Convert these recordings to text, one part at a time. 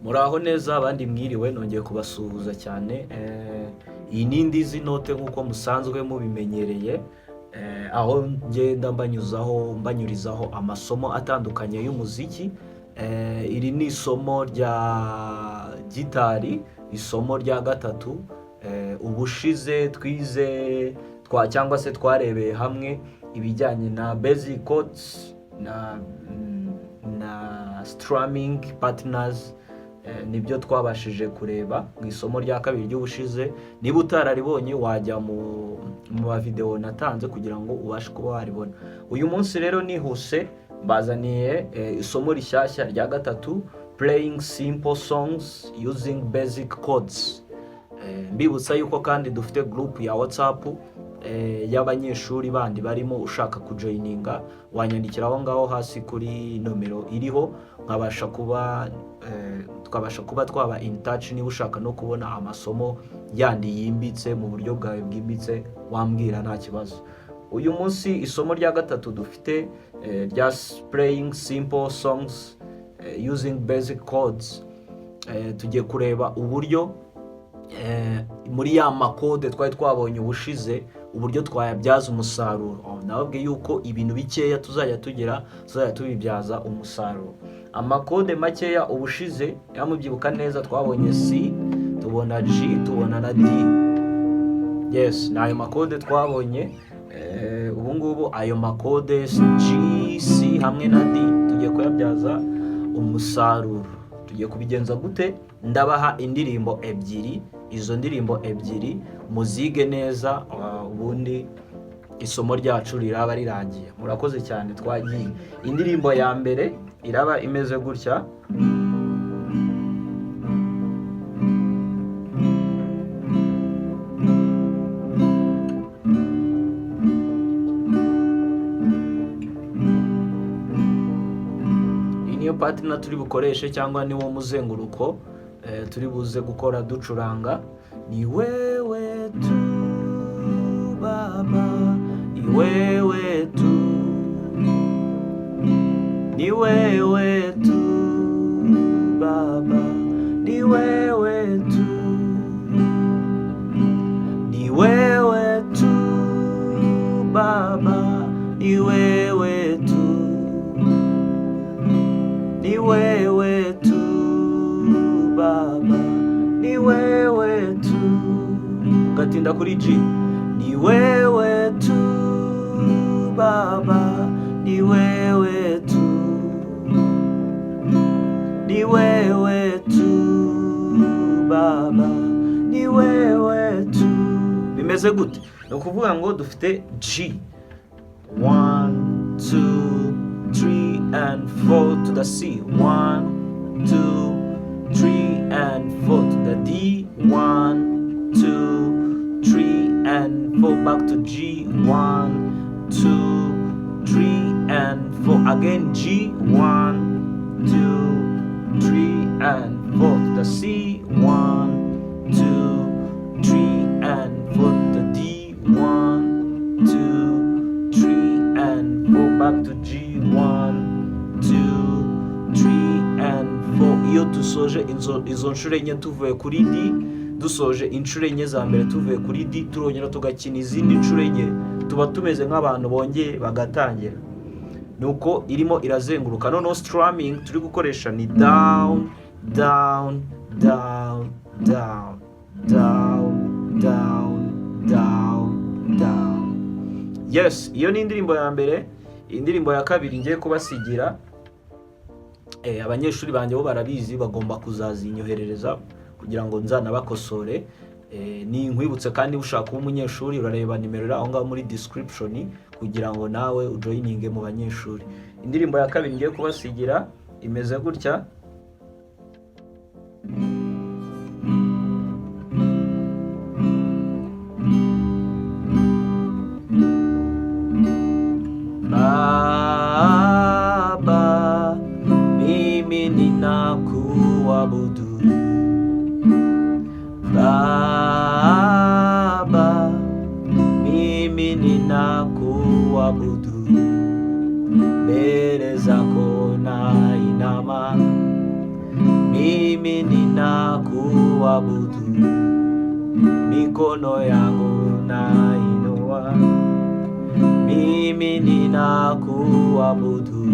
Muraho neza abandi mwiriwe nongeye kubasuhuza cyane. Iyi ni indizi note nk'uko musanzwe mubimenyereye, aho ngenda mbanyurizaho amasomo atandukanye y'umuziki. Iri ni isomo rya gitari, isomo rya gatatu. Ubushize twize cyangwa se twarebeye hamwe ibijyanye na basic chords na strumming partners. Nibyo twabashije kureba mu isomo rya kabiri ry'ubushize. Niba utararibonye wajya mu video natanze kugira ngo ubashe kuba waribona. Uyu munsi rero nihuse bazaniye isomo rishyashya rya gatatu, playing simple songs using basic chords. Mbibutsa yuko kandi dufite group ya WhatsApp y'abanyeshuri bandi barimo. Ushaka kujoininga wanyandikira aho ngaho hasi kuri nomero iriho, tukabasha kuba twaba in touch. Niba ushaka no kubona amasomo yandi yimbitse mu buryo bwawe bwimbitse wambwira nta kibazo. Uyu munsi isomo rya gatatu dufite rya playing simple songs using basic chords. Tugiye kureba uburyo muri ya makode twari twabonye ubushize, uburyo twayabyaza umusaruro. Nababwiye yuko ibintu bikeya tuzajya tubibyaza umusaruro. Amakode makeya ubushize yamubyibuka neza, twabonye C, tubona G, tubona na D. Yes, ni ayo makode twabonye. Ubu ngubu ayo makode G, C hamwe na D tugiye kuyabyaza umusaruro. Tugiye kubigenza gute? Ndabaha indirimbo ebyiri. Izo ndirimbo ebyiri muzige neza, ubundi isomo ryacu riraba rirangiye. Murakoze cyane, twagiye. Indirimbo ya mbere iraba imeze gutya. Iyi niyo partner turi bukoreshe, cyangwa niwo muzenguruko turi buze gukora ducuranga. Ni wewe tu Baba, ni wewe tu, ni wewe tu Baba, ni wewe tu, ni wewe tu Baba, ni wewe tu, ni wewe tu Baba, ni wewe tu. Gatinda kuri G. Ni wewe tu Baba, ni wewe tu, ni wewe tu Baba, ni wewe tu. Bimeze gute? Ni ukuvuga ngo dufite G 1 2 3 and 4 to the C, 1 2 3 and 4 to the D, 1 2 3 and 4 back to G, 1 2 3 and 4 again G, 1 2 3 and 4 to the C, 1 2 3 and 4 to the D, 1 2 3 and 4 back to G, 1 2 3 and 4. Iyo dusoje izo nshuro enye tuvuye kuri D, dusoje inshuro enye za mbere tuvuye kuri D, turongera tugakina izindi nshuro enye, tuba tumeze nk'abantu bongeye bagatangira. Nuko irimo irazenguruka. Noneho strumming turi gukoresha ni down down down down down down down down. Yes, iyo ni indirimbo ya mbere. Indirimbo ya kabiri ngiye kubasigira, abanyeshuri banjye bo barabizi, bagomba kuzazinyoherereza kugira ngo nzanabakosore. Ni nkwibutse kandi ushaka kuba umunyeshuri urareba nimero aho ngaho muri description kugira ngo nawe ujoininge mu banyeshuri. Indirimbo ya kabiri ngiye kubasigira imeze gutya. Baba, mimi ninakuabudu. Baba, mimi ninakuabudu. Mbele zako nainama, mimi mimi ninakuabudu, mikono yangu nainua, mimi ninakuabudu.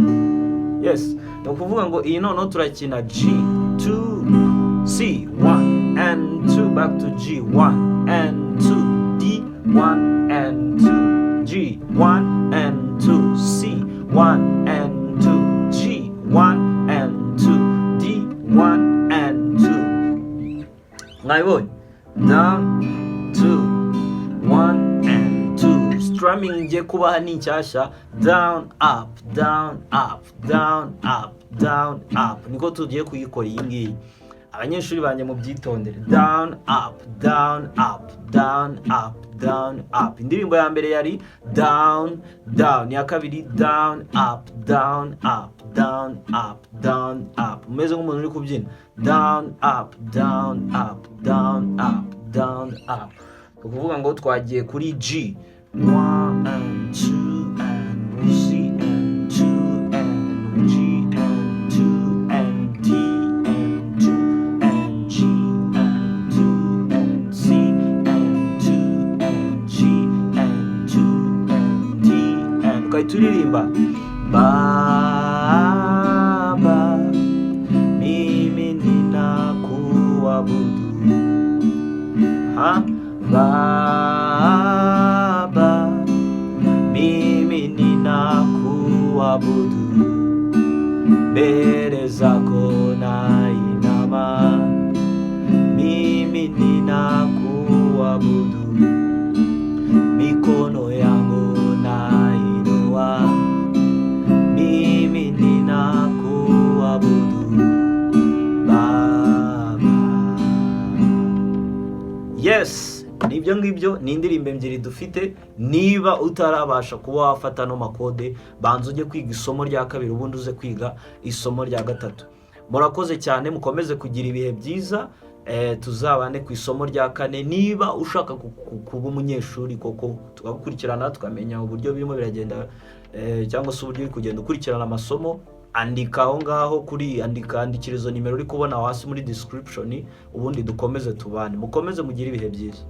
Yes, no kuvuga ngo iyi noneho turakina G, 2, C, 1 and 2, back to G, 1 and 2, D, 1 and 2, G, 1 and 2, C, 1 and 2, G, 1 and 2, D, 1 and 2. Ngayon, down, 2, 1 and 2. Strumming ngiye kubaha ni nshyashya, down, up, down, up, down, up, down, up. Niko tugiye kuyikora iyi ngiyi. Abanyeshuri banjye mu byitondere, down, up, down, up, down, up, down, up. Indirimbo ya mbere yari down, down. Ya kabiri down, up, down, up, down, up, down, up. Umeze nk'umuntu uri kubyina, down, up, down, up, down, up, down, up. Ukuvuga ngo twagiye kuri G, 1 and 2 and C and 2 and G and 2 and D and 2 and G and 2 and C and 2 and G and 2 and D and ukayituririmba, Baba mimi ninakuabudu, Baba mimi ninakuabudu, mbele zako nainama, mimi ninakuabudu, mikono yangu nainua, mimi ninakuabudu, Baba. Yes, nibyo ngibyo ni indirimbo ebyiri dufite. Niba utarabasha kuba wafata no makode, banza ujye kwiga isomo rya kabiri ubundi uze kwiga isomo rya gatatu. Murakoze cyane, mukomeze kugira ibihe byiza, tuzabane ku isomo rya kane. Niba ushaka kuba umunyeshuri koko tugakurikirana tukamenya uburyo birimo biragenda, cyangwa se uburyo uri kugenda ukurikirana amasomo, andika aho ngaho kuri andikirizo nimero uri kubona hasi muri description, ubundi dukomeze tubane. Mukomeze mugire ibihe byiza.